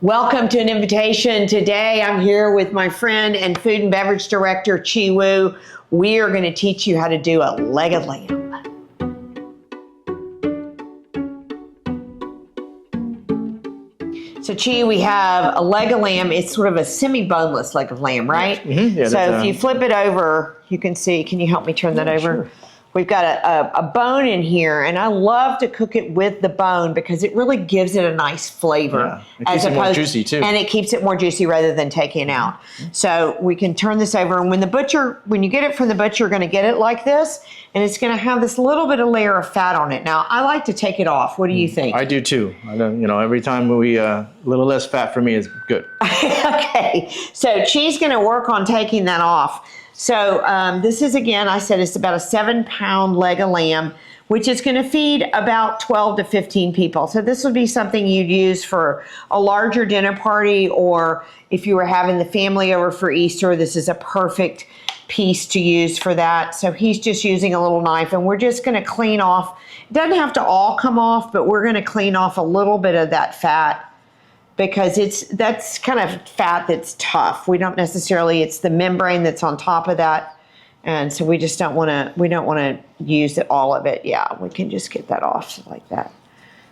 Welcome to an invitation. Today I'm here with my friend and food and beverage director, Chi Wu. We are going to teach you how to do a leg of lamb. So Chi, we have a leg of lamb. It's sort of a semi-boneless leg of lamb, right? Mm-hmm. Yeah, so if you flip it over, you can see, can you help me turn that over? Sure. We've got a bone in here, and I love to cook it with the bone because it really gives it a nice flavor. Yeah, it keeps it more juicy too. And it keeps it more juicy rather than taking it out. So we can turn this over, and when you get it from the butcher, you're going to get it like this, and it's going to have this little bit of layer of fat on it. Now, I like to take it off. What do you think? I do too. Every time a little less fat for me is good. Okay, so Chi's going to work on taking that off. So this is, again, I said it's about a 7-pound leg of lamb, which is going to feed about 12 to 15 people. So this would be something you'd use for a larger dinner party, or if you were having the family over for Easter, this is a perfect piece to use for that. So he's just using a little knife, and we're just going to clean off. It doesn't have to all come off, but we're going to clean off a little bit of that fat, because that's kind of fat that's tough. We don't necessarily, it's the membrane that's on top of that. And so we just don't want to use all of it. Yeah, we can just get that off like that.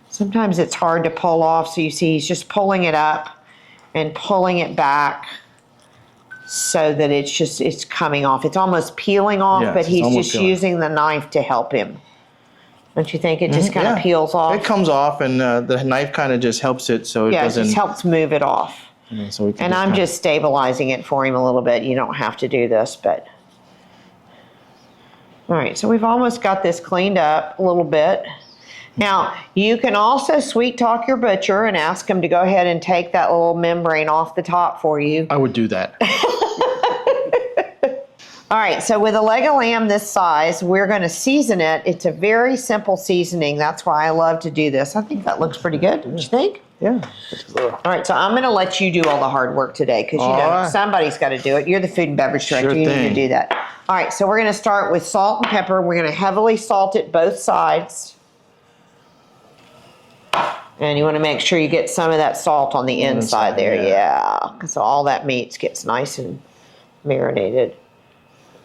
Sometimes it's hard to pull off. So you see he's just pulling it up and pulling it back so that it's coming off. It's almost peeling off, but he's just using the knife to help him. Don't you think it just kind of peels off? It comes off, and the knife kind of just helps it so it doesn't. Yeah, it just helps move it off. So and I'm just stabilizing it for him a little bit. You don't have to do this, but. All right, so we've almost got this cleaned up a little bit. Now, you can also sweet talk your butcher and ask him to go ahead and take that little membrane off the top for you. I would do that. All right, so with a leg of lamb this size, we're going to season it. It's a very simple seasoning. That's why I love to do this. I think that looks pretty good. Don't you think? Yeah. All right, so I'm going to let you do all the hard work today because somebody's got to do it. You're the food and beverage director. You need to do that. All right, so we're going to start with salt and pepper. We're going to heavily salt it both sides. And you want to make sure you get some of that salt on the inside there. Yeah, because all that meat gets nice and marinated.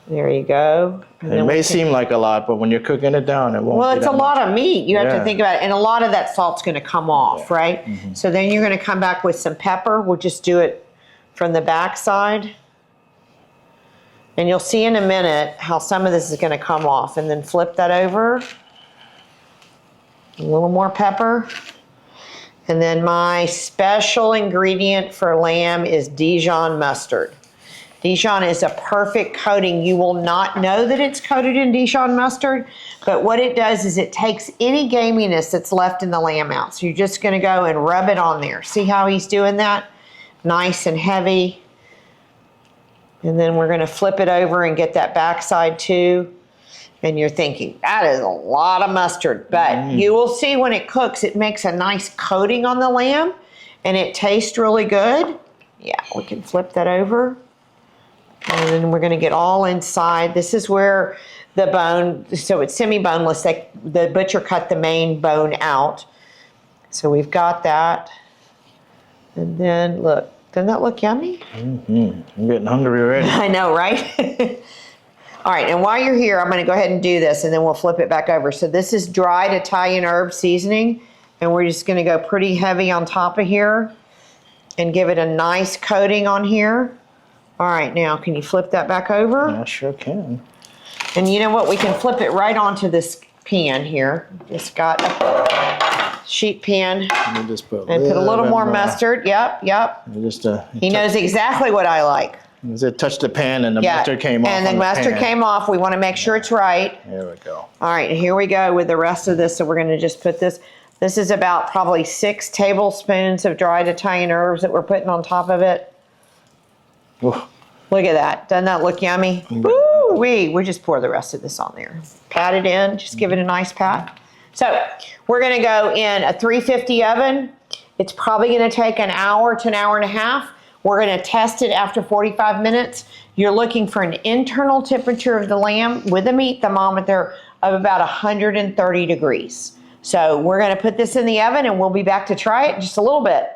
There you go. And it may seem like a lot, but when you're cooking it down, it won't. Well, it's a lot of meat. You have to think about it. And a lot of that salt's going to come off, right? Mm-hmm. So then you're going to come back with some pepper. We'll just do it from the back side. And you'll see in a minute how some of this is going to come off. And then flip that over. A little more pepper. And then my special ingredient for lamb is Dijon mustard. Dijon is a perfect coating. You will not know that it's coated in Dijon mustard, but what it does is it takes any gaminess that's left in the lamb out. So you're just going to go and rub it on there. See how he's doing that? Nice and heavy. And then we're going to flip it over and get that backside too. And you're thinking, that is a lot of mustard. But you will see when it cooks, it makes a nice coating on the lamb, and it tastes really good. Yeah, we can flip that over. And then we're going to get all inside. This is where the bone, so it's semi-boneless. The butcher cut the main bone out. So we've got that. And then, look, doesn't that look yummy? Mm-hmm. I'm getting hungry already. I know, right? All right, and while you're here, I'm going to go ahead and do this, and then we'll flip it back over. So this is dried Italian herb seasoning, and we're just going to go pretty heavy on top of here and give it a nice coating on here. All right, now can you flip that back over? I sure can. And you know what? We can flip it right onto this pan here. Just got a sheet pan. Let me just put a little more mustard. Yep. He knows exactly what I like. It touched the pan and the mustard came off. And the mustard came off. We want to make sure it's right. There we go. All right, here we go with the rest of this. So we're going to just put this. This is about probably 6 tablespoons of dried Italian herbs that we're putting on top of it. Ooh. Look at that. Doesn't that look yummy? Woo-wee. We just pour the rest of this on there. Pat it in. Just give it a nice pat. So we're going to go in a 350 oven. It's probably going to take an hour to an hour and a half. We're going to test it after 45 minutes. You're looking for an internal temperature of the lamb with a meat thermometer of about 130 degrees. So we're going to put this in the oven, and we'll be back to try it in just a little bit.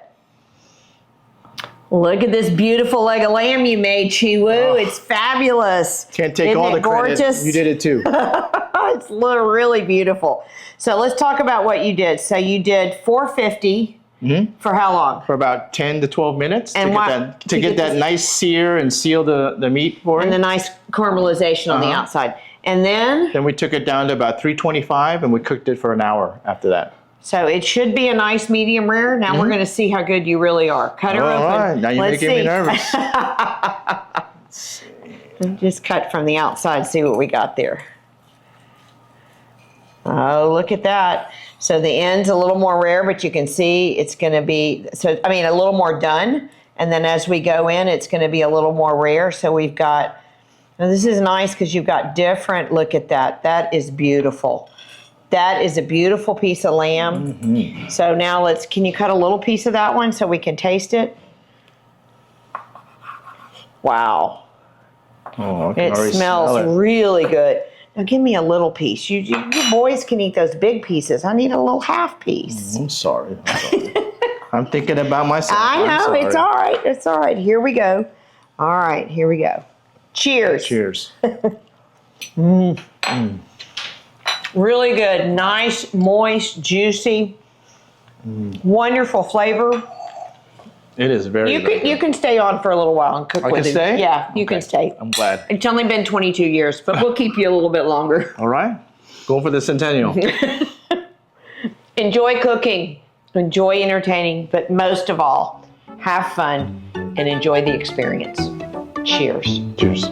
Look at this beautiful leg of lamb you made, Chi-Woo. It's fabulous. Can't take Isn't all the it credit. gorgeous? You did it too. It's really beautiful. So let's talk about what you did. So you did 450 for how long? For about 10 to 12 minutes And to get that nice sear and seal the meat for it. And the nice caramelization on the outside. And then we took it down to about 325 and we cooked it for an hour after that. So it should be a nice medium rare. Now we're going to see how good you really are. Cut her open. All right, now you're making me nervous. Just cut from the outside, see what we got there. Oh, look at that. So the end's a little more rare, but you can see it's going to be, a little more done. And then as we go in, it's going to be a little more rare. So we've got, now this is nice because you've got different, look at that. That is beautiful. That is a beautiful piece of lamb. So now can you cut a little piece of that one so we can taste it? Wow. Oh, I can It already smells smell it. really good. Now give me a little piece. You boys can eat those big pieces. I need a little half piece. I'm sorry. I'm thinking about myself. I know, it's all right. It's all right. Here we go. All right, here we go. Cheers. Cheers. Really good. Nice, moist, juicy, wonderful flavor. It is very You can stay on for a little while and cook I with can it. stay? Yeah, you can stay. I'm glad. It's only been 22 years, but we'll keep you a little bit longer. All right. Going for the centennial. Enjoy cooking, enjoy entertaining, but most of all, have fun and enjoy the experience. Cheers. Cheers.